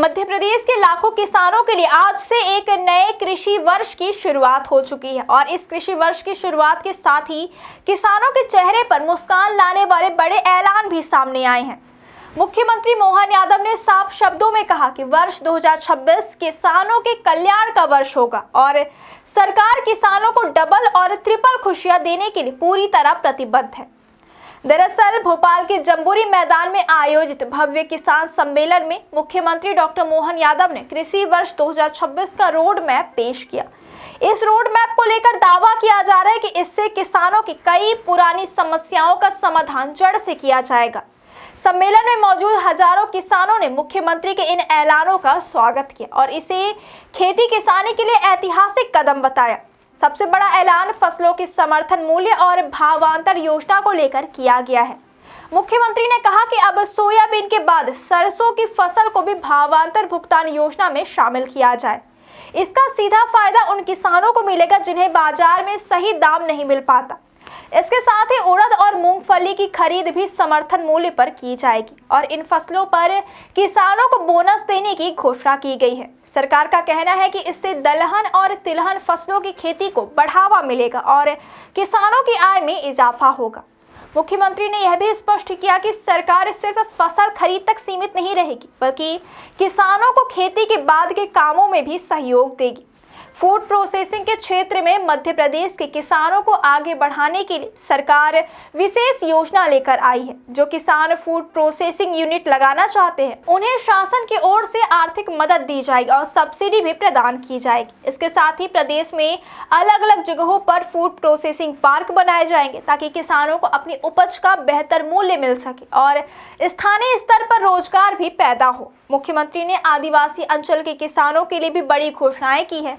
मध्य प्रदेश के लाखों किसानों के लिए आज से एक नए कृषि वर्ष की शुरुआत हो चुकी है और इस कृषि वर्ष की शुरुआत के साथ ही किसानों के चेहरे पर मुस्कान लाने वाले बड़े ऐलान भी सामने आए हैं। मुख्यमंत्री मोहन यादव ने साफ शब्दों में कहा कि वर्ष 2026 किसानों के कल्याण का वर्ष होगा और सरकार किसानों को डबल और ट्रिपल खुशियां देने के लिए पूरी तरह प्रतिबद्ध है। दरअसल भोपाल के जम्बूरी मैदान में आयोजित भव्य किसान सम्मेलन में मुख्यमंत्री डॉक्टर मोहन यादव ने कृषि वर्ष 2026 का रोड मैप पेश किया। इस रोड मैप को लेकर दावा किया जा रहा है कि इससे किसानों की कई पुरानी समस्याओं का समाधान जड़ से किया जाएगा। सम्मेलन में मौजूद हजारों किसानों ने मुख्यमंत्री के इन ऐलानों का स्वागत किया और इसे खेती किसानी के लिए ऐतिहासिक कदम बताया। सबसे बड़ा ऐलान फसलों की समर्थन मूल्य और भावांतर योजना को लेकर किया गया है। मुख्यमंत्री ने कहा कि अब सोयाबीन के बाद सरसों की फसल को भी भावांतर भुगतान योजना में शामिल किया जाए। इसका सीधा फायदा उन किसानों को मिलेगा जिन्हें बाजार में सही दाम नहीं मिल पाता। इसके साथ ही उड़द और मूंगफली की खरीद भी समर्थन मूल्य पर की जाएगी और इन फसलों पर किसानों को बोनस देने की घोषणा की गई है। सरकार का कहना है कि इससे दलहन और तिलहन फसलों की खेती को बढ़ावा मिलेगा और किसानों की आय में इजाफा होगा। मुख्यमंत्री ने यह भी स्पष्ट किया कि सरकार सिर्फ फसल खरीद तक सीमित नहीं रहेगी बल्कि किसानों को खेती के बाद के कामों में भी सहयोग देगी। फूड प्रोसेसिंग के क्षेत्र में मध्य प्रदेश के किसानों को आगे बढ़ाने के लिए सरकार विशेष योजना लेकर आई है। जो किसान फूड प्रोसेसिंग यूनिट लगाना चाहते हैं उन्हें शासन की ओर से आर्थिक मदद दी जाएगी और सब्सिडी भी प्रदान की जाएगी। इसके साथ ही प्रदेश में अलग अलग जगहों पर फूड प्रोसेसिंग पार्क बनाए जाएंगे ताकि किसानों को अपनी उपज का बेहतर मूल्य मिल सके और स्थानीय स्तर पर रोजगार भी पैदा हो। मुख्यमंत्री ने आदिवासी अंचल के किसानों के लिए भी बड़ी घोषणाएं की है।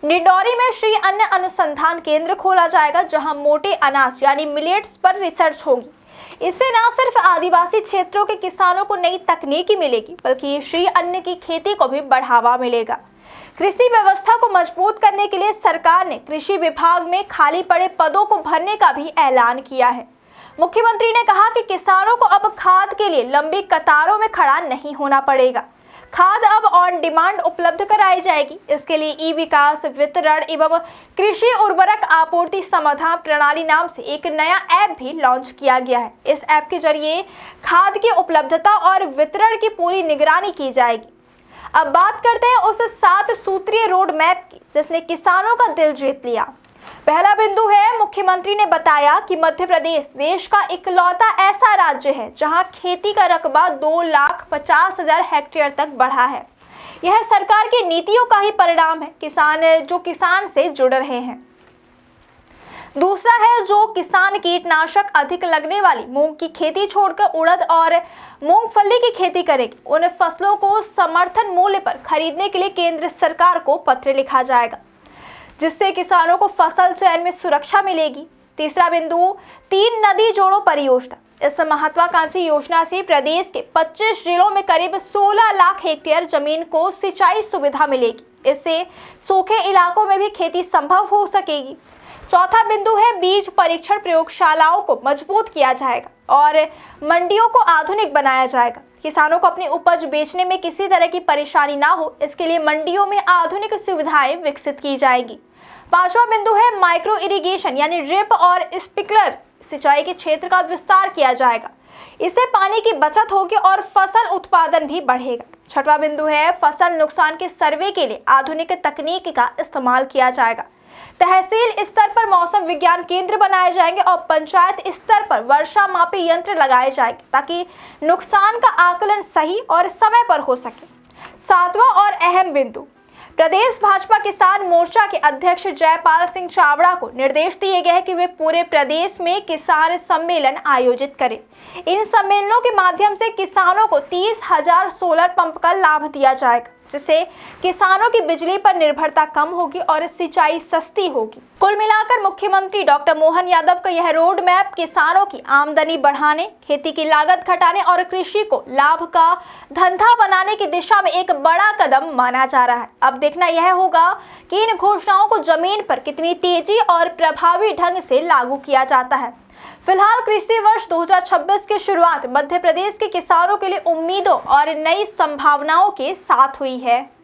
निडौरी में श्री अन्न अनुसंधान केंद्र खोला जाएगा जहां मोटे अनाज यानी मिलेट्स पर रिसर्च होगी। इससे न सिर्फ आदिवासी क्षेत्रों के किसानों को नई तकनीकी मिलेगी बल्कि श्री अन्न की खेती को भी बढ़ावा मिलेगा। कृषि व्यवस्था को मजबूत करने के लिए सरकार ने कृषि विभाग में खाली पड़े पदों को भरने का भी ऐलान किया है। मुख्यमंत्री ने कहा कि किसानों को अब खाद के लिए लंबी कतारों में खड़ा नहीं होना पड़ेगा। खाद अब ऑन डिमांड उपलब्ध कराई जाएगी। इसके लिए ई विकास वितरण एवं कृषि उर्वरक आपूर्ति समाधान प्रणाली नाम से एक नया ऐप भी लॉन्च किया गया है। इस ऐप के जरिए खाद की उपलब्धता और वितरण की पूरी निगरानी की जाएगी। अब बात करते हैं उस 7 सूत्रीय रोड मैप की जिसने किसानों का दिल जीत लिया। पहला बिंदु है, मुख्यमंत्री ने बताया कि मध्य प्रदेश देश का इकलौता ऐसा राज्य है जहां खेती का रकबा 2,50,000 हेक्टेयर तक बढ़ा है। यह सरकार की नीतियों का ही परिणाम है। किसान से जुड़ रहे हैं। दूसरा है, जो किसान कीटनाशक अधिक लगने वाली मूंग की खेती छोड़कर उड़द और मूंगफली की खेती करेगी उन फसलों को समर्थन मूल्य पर खरीदने के लिए केंद्र सरकार को पत्र लिखा जाएगा जिससे किसानों को फसल चयन में सुरक्षा मिलेगी। तीसरा बिंदु, 3 नदी जोड़ो परियोजना। इस महत्वाकांक्षी योजना से प्रदेश के 25 जिलों में करीब 16 लाख हेक्टेयर जमीन को सिंचाई सुविधा मिलेगी। इससे सूखे इलाकों में भी खेती संभव हो सकेगी। चौथा बिंदु है, बीज परीक्षण प्रयोगशालाओं को मजबूत किया जाएगा और मंडियों को आधुनिक बनाया जाएगा। किसानों को अपनी उपज बेचने में किसी तरह की परेशानी ना हो, इसके लिए मंडियों में आधुनिक सुविधाएं विकसित की जाएगी। पांचवा बिंदु है, माइक्रो इरिगेशन यानी ड्रिप और स्प्रिंकलर सिंचाई के क्षेत्र का विस्तार किया जाएगा। इससे पानी की बचत होगी और फसल उत्पादन भी बढ़ेगा। छठवां बिंदु है, फसल नुकसान के सर्वे के लिए आधुनिक तकनीक का इस्तेमाल किया जाएगा। तहसील स्तर पर मौसम विज्ञान केंद्र बनाए जाएंगे और पंचायत स्तर पर वर्षा मापी यंत्र लगाए जाएंगे ताकि नुकसान का आकलन सही और समय पर हो सके। सातवां और अहम बिंदु, प्रदेश भाजपा किसान मोर्चा के अध्यक्ष जयपाल सिंह चावड़ा को निर्देश दिए गए हैं कि वे पूरे प्रदेश में किसान सम्मेलन आयोजित करें। इन सम्मेलनों के माध्यम से किसानों को 30,000 सोलर पंप का लाभ दिया जाएगा जिससे किसानों की बिजली पर निर्भरता कम होगी और सिंचाई सस्ती होगी। कुल मिलाकर मुख्यमंत्री डॉक्टर मोहन यादव का यह रोड मैप किसानों की आमदनी बढ़ाने, खेती की लागत घटाने और कृषि को लाभ का धंधा बनाने की दिशा में एक बड़ा कदम माना जा रहा है। अब देखना यह होगा कि इन घोषणाओं को जमीन पर कितनी तेजी और प्रभावी ढंग से लागू किया जाता है। फिलहाल कृषि वर्ष 2026 की शुरुआत मध्य प्रदेश के किसानों के लिए उम्मीदों और नई संभावनाओं के साथ हुई है।